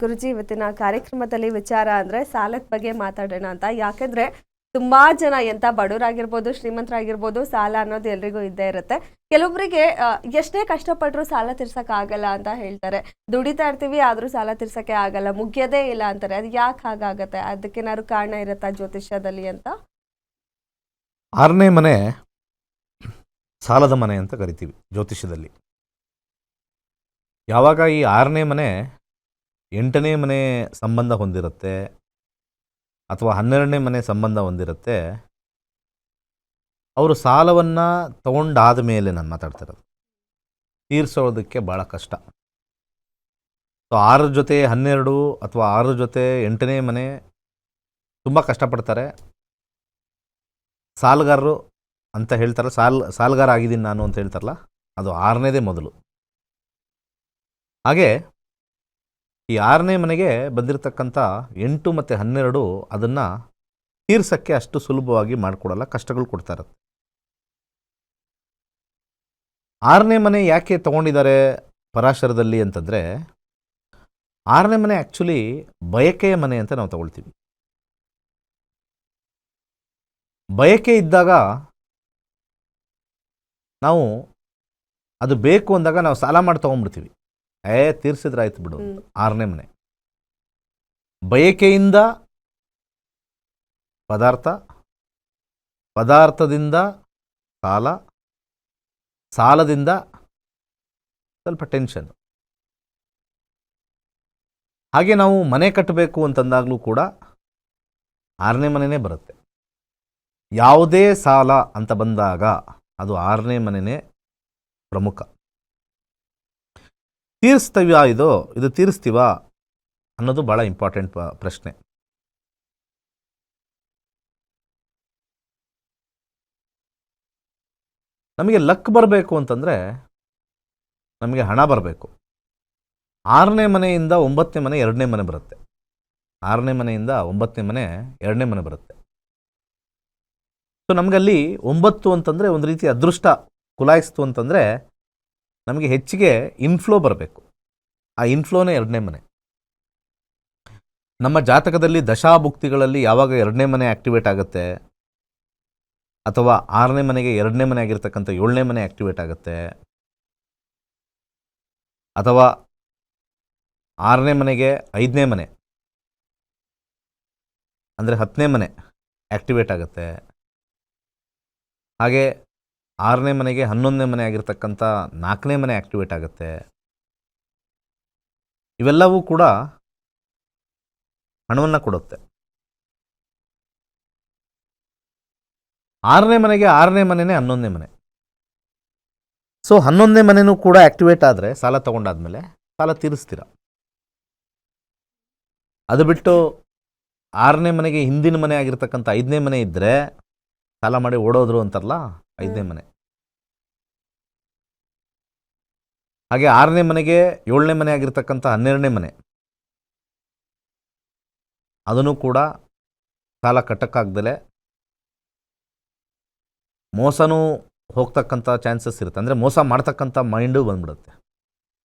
ಗುರುಜಿ ಇವತ್ತಿನ ಕಾರ್ಯಕ್ರಮದಲ್ಲಿ ವಿಚಾರ ಅಂದ್ರೆ ಸಾಲದ ಬಗ್ಗೆ ಮಾತಾಡೋಣ ಅಂತ. ಯಾಕಂದ್ರೆ ತುಂಬಾ ಜನ ಎಂತ ಬಡವರಾಗಿರ್ಬೋದು ಶ್ರೀಮಂತರಾಗಿರ್ಬೋದು ಸಾಲ ಅನ್ನೋದು ಎಲ್ರಿಗೂ ಇದ್ದೇ ಇರುತ್ತೆ. ಕೆಲವೊಬ್ಬರಿಗೆ ಎಷ್ಟೇ ಕಷ್ಟಪಟ್ಟರು ಸಾಲ ತೀರ್ಸಕ್ ಆಗಲ್ಲ ಅಂತ ಹೇಳ್ತಾರೆ. ದುಡಿತಾ ಇರ್ತೀವಿ ಆದ್ರೂ ಸಾಲ ತೀರ್ಸಕ್ಕೆ ಆಗಲ್ಲ, ಮುಗಿಯೋದೇ ಇಲ್ಲ ಅಂತಾರೆ. ಅದು ಯಾಕೆ ಹಾಗಾಗತ್ತೆ? ಅದಕ್ಕೇನಾದ್ರು ಕಾರಣ ಇರುತ್ತಾ ಜ್ಯೋತಿಷ್ಯದಲ್ಲಿ ಅಂತ? ಆರನೇ ಮನೆ ಸಾಲದ ಮನೆ ಅಂತ ಕರಿತೀವಿ ಜ್ಯೋತಿಷ್ಯದಲ್ಲಿ. ಯಾವಾಗ ಈ ಆರನೇ ಮನೆ 8ನೇ ಮನೆ ಸಂಬಂಧ ಹೊಂದಿರುತ್ತೆ ಅಥವಾ 12ನೇ ಮನೆ ಸಂಬಂಧ ಹೊಂದಿರುತ್ತೆ, ಅವರು ಸಾಲವನ್ನು ತಗೊಂಡಾದ ಮೇಲೆ ನಾನು ಮಾತಾಡ್ತಿರೋದು ತೀರಿಸೋದಕ್ಕೆ ಭಾಳ ಕಷ್ಟ. ಸೊ 6 ಜೊತೆ 12 ಅಥವಾ 6 ಜೊತೆ 8ನೇ ಮನೆ ತುಂಬ ಕಷ್ಟಪಡ್ತಾರೆ. ಸಾಲಗಾರರು ಅಂತ ಹೇಳ್ತಾರಲ್ಲ, ಸಾಲಗಾರ ಆಗಿದ್ದೀನಿ ನಾನು ಅಂತ ಹೇಳ್ತಾರಲ್ಲ, ಅದು 6ನೇದೇ ಮೊದಲು. ಹಾಗೆ ಈ 6ನೇ ಮನೆಗೆ ಬಂದಿರತಕ್ಕಂಥ 8 ಮತ್ತು 12 ಅದನ್ನು ತೀರ್ಸೋಕ್ಕೆ ಅಷ್ಟು ಸುಲಭವಾಗಿ ಮಾಡಿಕೊಡಲ್ಲ, ಕಷ್ಟಗಳು ಕೊಡ್ತಾ ಇರುತ್ತೆ. 6ನೇ ಮನೆ ಯಾಕೆ ತಗೊಂಡಿದ್ದಾರೆ ಪರಾಶರದಲ್ಲಿ ಅಂತಂದರೆ, 6ನೇ ಮನೆ ಆ್ಯಕ್ಚುಲಿ ಬಯಕೆಯ ಮನೆ ಅಂತ ನಾವು ತಗೊಳ್ತೀವಿ. ಬಯಕೆ ಇದ್ದಾಗ ನಾವು ಅದು ಬೇಕು ಅಂದಾಗ ನಾವು ಸಾಲ ಮಾಡಿ ತೊಗೊಂಡ್ಬಿಡ್ತೀವಿ. ತೀರ್ಸಿದ್ರೆ ಆಯ್ತು ಬಿಡು. 6ನೇ ಮನೆ ಬಯಕೆಯಿಂದ ಪದಾರ್ಥ, ಪದಾರ್ಥದಿಂದ ಸಾಲ, ಸಾಲದಿಂದ ಸ್ವಲ್ಪ ಟೆನ್ಷನ್. ಹಾಗೆ ನಾವು ಮನೆ ಕಟ್ಟಬೇಕು ಅಂತಂದಾಗಲೂ ಕೂಡ 6ನೇ ಮನೆಯೇ ಬರುತ್ತೆ. ಯಾವುದೇ ಸಾಲ ಅಂತ ಬಂದಾಗ ಅದು 6ನೇ ಮನೆಯೇ ಪ್ರಮುಖ. ತೀರಿಸ್ತೀವಾ ಇದು ತೀರಿಸ್ತೀವಾ ಅನ್ನೋದು ಭಾಳ ಇಂಪಾರ್ಟೆಂಟ್ ಪ್ರಶ್ನೆ. ನಮಗೆ ಲಕ್ ಬರಬೇಕು ಅಂತಂದರೆ ನಮಗೆ ಹಣ ಬರಬೇಕು. 6ನೇ ಮನೆಯಿಂದ 9ನೇ ಮನೆ 2ನೇ ಮನೆ ಬರುತ್ತೆ. 6ನೇ ಮನೆಯಿಂದ 9ನೇ ಮನೆ 2ನೇ ಮನೆ ಬರುತ್ತೆ. ಸೊ ನಮಗಲ್ಲಿ 9 ಅಂತಂದರೆ ಒಂದು ರೀತಿ ಅದೃಷ್ಟ ಕುಲಾಯಿಸ್ತು ಅಂತಂದರೆ ನಮಗೆ ಹೆಚ್ಚಿಗೆ ಇನ್ಫ್ಲೋ ಬರಬೇಕು. ಆ ಇನ್ಫ್ಲೋನೇ 2ನೇ ಮನೆ. ನಮ್ಮ ಜಾತಕದಲ್ಲಿ ದಶಾಭುಕ್ತಿಗಳಲ್ಲಿ ಯಾವಾಗ 2ನೇ ಮನೆ ಆ್ಯಕ್ಟಿವೇಟ್ ಆಗುತ್ತೆ ಅಥವಾ 6ನೇ ಮನೆಗೆ 2ನೇ ಮನೆ ಆಗಿರ್ತಕ್ಕಂಥ 7ನೇ ಮನೆ ಆ್ಯಕ್ಟಿವೇಟ್ ಆಗುತ್ತೆ, ಅಥವಾ 6ನೇ ಮನೆಗೆ 5ನೇ ಮನೆ ಅಂದರೆ 10ನೇ ಮನೆ ಆ್ಯಕ್ಟಿವೇಟ್ ಆಗುತ್ತೆ, ಹಾಗೆ 6ನೇ ಮನೆಗೆ 11ನೇ ಮನೆ ಆಗಿರ್ತಕ್ಕಂಥ 4ನೇ ಮನೆ ಆ್ಯಕ್ಟಿವೇಟ್ ಆಗುತ್ತೆ. ಇವೆಲ್ಲವೂ ಕೂಡ ಹಣವನ್ನು ಕೊಡುತ್ತೆ. 6ನೇ ಮನೆಗೆ 6ನೇ ಮನೆಯೇ 11ನೇ ಮನೆ. ಸೊ 11ನೇ ಮನೆಯೂ ಕೂಡ ಆ್ಯಕ್ಟಿವೇಟ್ ಆದರೆ ಸಾಲ ತಗೊಂಡಾದ್ಮೇಲೆ ಸಾಲ ತೀರಿಸ್ತೀರ. ಅದು ಬಿಟ್ಟು 6ನೇ ಮನೆಗೆ ಹಿಂದಿನ ಮನೆ ಆಗಿರ್ತಕ್ಕಂಥ 5ನೇ ಮನೆ ಇದ್ದರೆ ಸಾಲ ಮಾಡಿ ಓಡೋದ್ರು ಅಂತಾರಲ್ಲ, 5ನೇ ಮನೆ. ಹಾಗೆ 6ನೇ ಮನೆಗೆ 7ನೇ ಮನೆ ಆಗಿರ್ತಕ್ಕಂಥ 12ನೇ ಮನೆ, ಅದನ್ನು ಕೂಡ ಸಾಲ ಕಟ್ಟಕ್ಕಾಗ್ದಲೆ ಮೋಸನೂ ಹೋಗ್ತಕ್ಕಂಥ ಚಾನ್ಸಸ್ ಇರುತ್ತೆ. ಅಂದರೆ ಮೋಸ ಮಾಡ್ತಕ್ಕಂಥ ಮೈಂಡು ಬಂದ್ಬಿಡುತ್ತೆ.